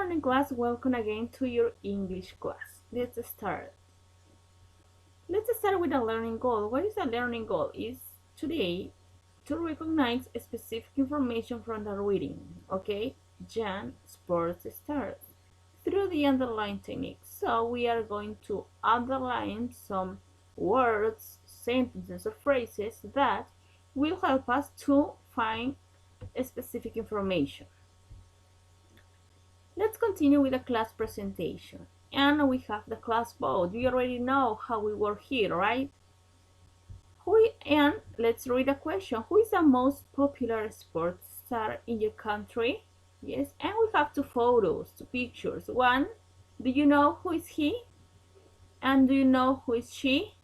morning, class. Welcome again to your English class. Let's start. Let's start with a learning goal. What is a learning goal? Is today to recognize specific information from the reading. Okay, Jan sports stars through the underline technique. So we are going to underline some words, sentences, or phrases that will help us to find specific information. Let's continue with the class presentation. And we have the class vote. You already know how we work here, right? And let's read the question. Who is the most popular sports star in your country? Yes, and we have two photos, two pictures. One, do you know who is he? And do you know who is she?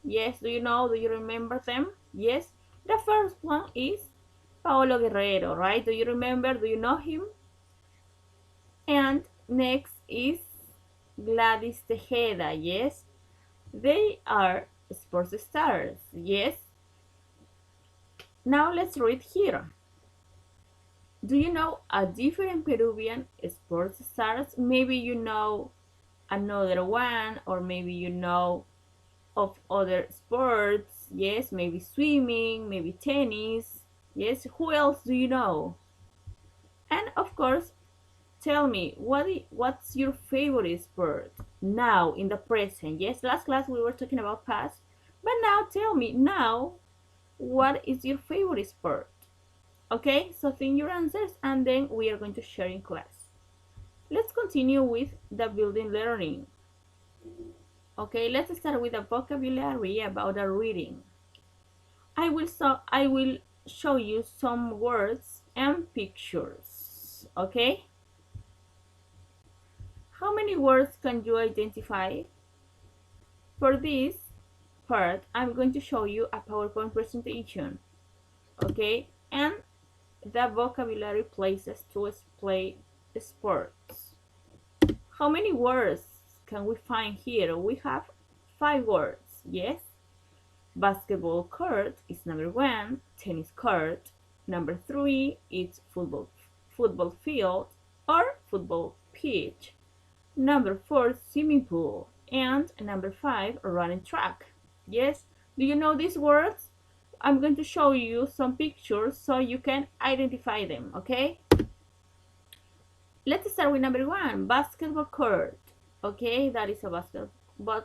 Yes, do you remember them? Yes. The first one is Paolo Guerrero, right? Do you remember? Do you know him? And next is Gladys Tejeda, yes. They are sports stars, yes. Now let's read here. Do you know a different Peruvian sports stars? Maybe you know another one, or maybe you know of other sports, yes, maybe swimming, maybe tennis, yes. Who else do you know? And of course, tell me, what's your favorite sport now in the present? Yes, last class we were talking about past, but now tell me now, what is your favorite sport? Okay, so think your answers and then we are going to share in class. Let's continue with the building learning. Okay, let's start with a vocabulary about a reading. I will show you some words and pictures. Okay? How many words can you identify? For this part, I'm going to show you a PowerPoint presentation, okay? And the vocabulary places to display sports. How many words can we find here? We have 5 words, yes? Basketball court is number 1, tennis court. Number 3 is football field or football pitch. Number 4, swimming pool. And number 5, running track. Yes, do you know these words? I'm going to show you some pictures so you can identify them, okay? Let's start with number 1, basketball court. Okay, that is a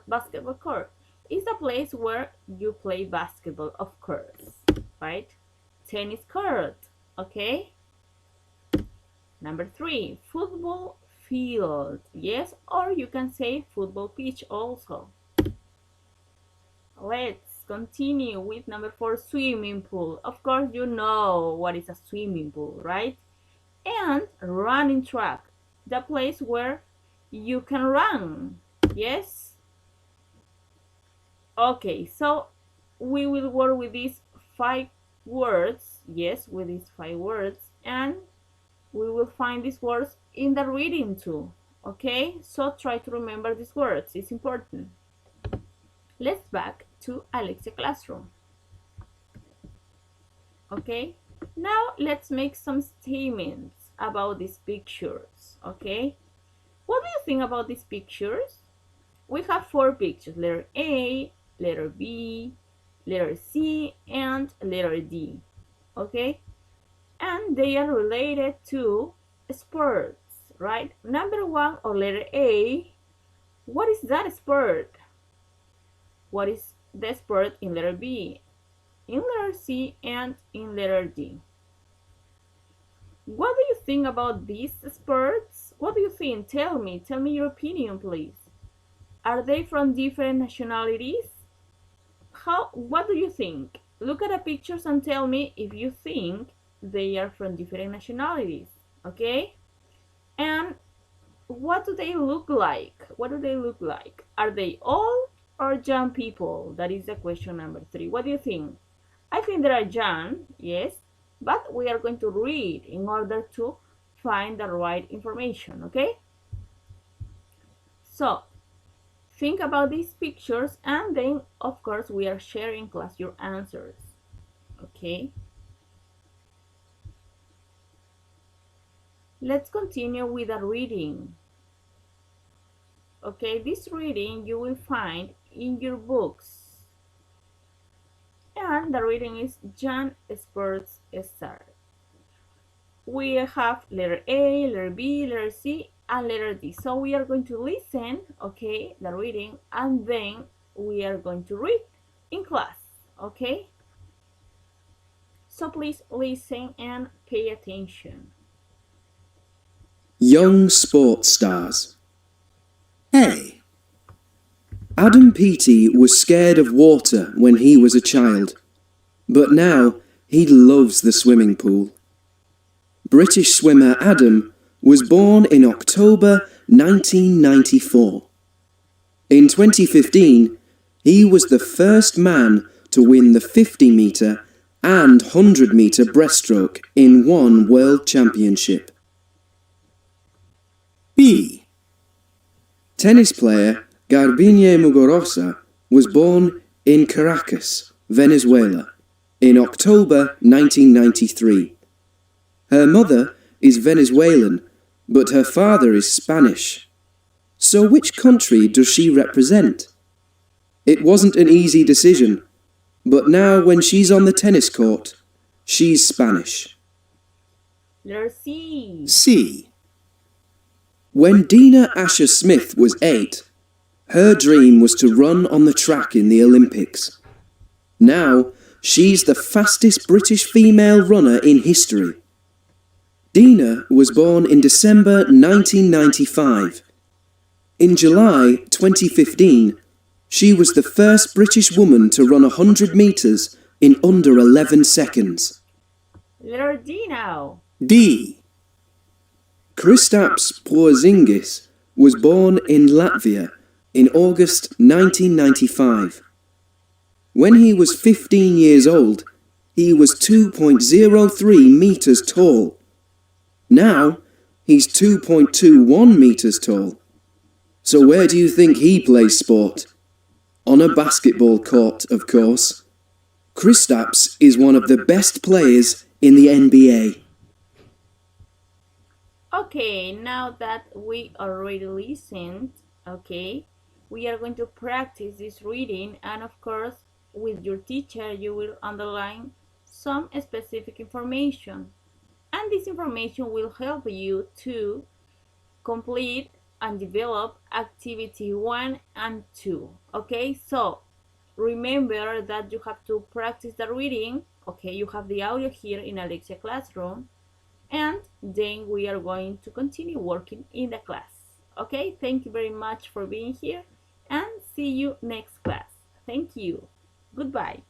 basketball court. It's a place where you play basketball, of course, right? Tennis court, okay? Number 3, football field, yes, or you can say football pitch also. Let's continue with number 4, swimming pool. Of course, you know what is a swimming pool, right? And running track, the place where you can run, yes? Okay, so we will work with these 5 words, yes, with these 5 words, and we will find these words in the reading too, okay? So try to remember these words, it's important. Let's back to Alexia classroom. Okay, now let's make some statements about these pictures, okay? What do you think about these pictures? We have 4 pictures, letter A, letter B, letter C, and letter D, okay? And they are related to sports, right? Number 1, or letter A, what is that sport? What is the sport in letter B, in letter C, and in letter D? What do you think about these sports? What do you think? Tell me your opinion, please. Are they from different nationalities? What do you think? Look at the pictures and tell me if you think they are from different nationalities, okay? And what do they look like? What do they look like? Are they old or young people? That is the question number 3. What do you think? I think they are young, yes, but we are going to read in order to find the right information, okay? So, think about these pictures and then, of course, we are sharing class your answers, okay? Let's continue with the reading. Okay, this reading you will find in your books. And the reading is John Sports Star. We have letter A, letter B, letter C, and letter D. So we are going to listen, okay, the reading, and then we are going to read in class, okay? So please listen and pay attention. Young sports stars. A. Adam Peaty was scared of water when he was a child, but now he loves the swimming pool. British swimmer Adam was born in October 1994. In 2015, he was the first man to win the 50-metre and 100-metre breaststroke in one world championship. B. Tennis player Garbiñe Muguruza was born in Caracas, Venezuela, in October 1993. Her mother is Venezuelan, but her father is Spanish. So which country does she represent? It wasn't an easy decision, but now when she's on the tennis court, she's Spanish. Letter C. C. When Dina Asher Smith was 8, her dream was to run on the track in the Olympics. Now, she's the fastest British female runner in history. Dina was born in December 1995. In July 2015, she was the first British woman to run 100 metres in under 11 seconds. Letter D now. D. Kristaps Porzingis was born in Latvia in August 1995. When he was 15 years old, he was 2.03 metres tall. Now, he's 2.21 metres tall. So where do you think he plays sport? On a basketball court, of course. Kristaps is one of the best players in the NBA. Okay, now that we already listened, okay, we are going to practice this reading, and of course, with your teacher, you will underline some specific information. And this information will help you to complete and develop activity 1 and 2. Okay, so remember that you have to practice the reading. Okay, you have the audio here in Alexia Classroom, and then we are going to continue working in the class. Okay, thank you very much for being here, and see you next class. Thank you. Goodbye.